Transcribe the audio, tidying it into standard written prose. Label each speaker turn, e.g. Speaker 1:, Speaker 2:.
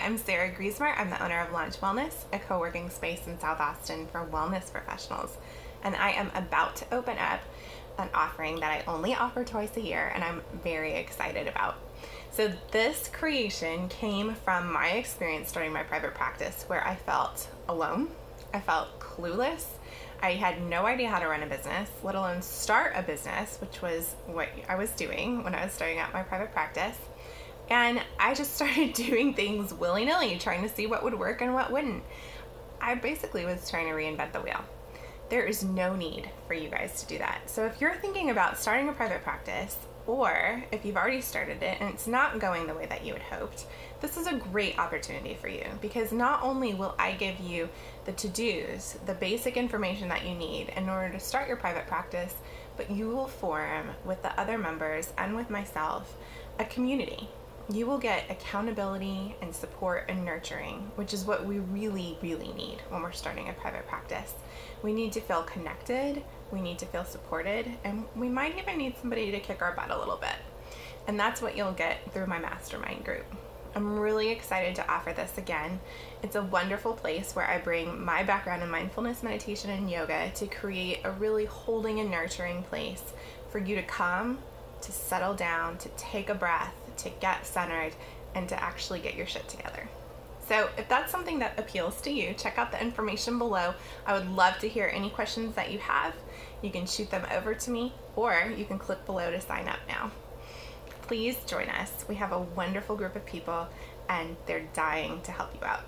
Speaker 1: I'm Sarah Griesmer. I'm the owner of Launch Wellness, a co-working space in South Austin for wellness professionals. And I am about to open up an offering that I only offer twice a year, and I'm very excited about. So this creation came from my experience starting my private practice, where I felt alone. I felt clueless. I had no idea how to run a business, let alone start a business, which was what I was doing when I was starting out my private practice. And I just started doing things willy-nilly, trying to see what would work and what wouldn't. I basically was trying to reinvent the wheel. There is no need for you guys to do that. So if you're thinking about starting a private practice, or if you've already started it and it's not going the way that you had hoped, this is a great opportunity for you, because not only will I give you the to-dos, the basic information that you need in order to start your private practice, but you will form with the other members and with myself a community. You will get accountability and support and nurturing, which is what we really, really need when we're starting a private practice. We need to feel connected, we need to feel supported, and we might even need somebody to kick our butt a little bit. And that's what you'll get through my mastermind group. I'm really excited to offer this again. It's a wonderful place where I bring my background in mindfulness, meditation, and yoga to create a really holding and nurturing place for you to come, to settle down, to take a breath, to get centered, and to actually get your shit together. So if that's something that appeals to you, check out the information below. I would love to hear any questions that you have. You can shoot them over to me, or you can click below to sign up now. Please join us. We have a wonderful group of people, and they're dying to help you out.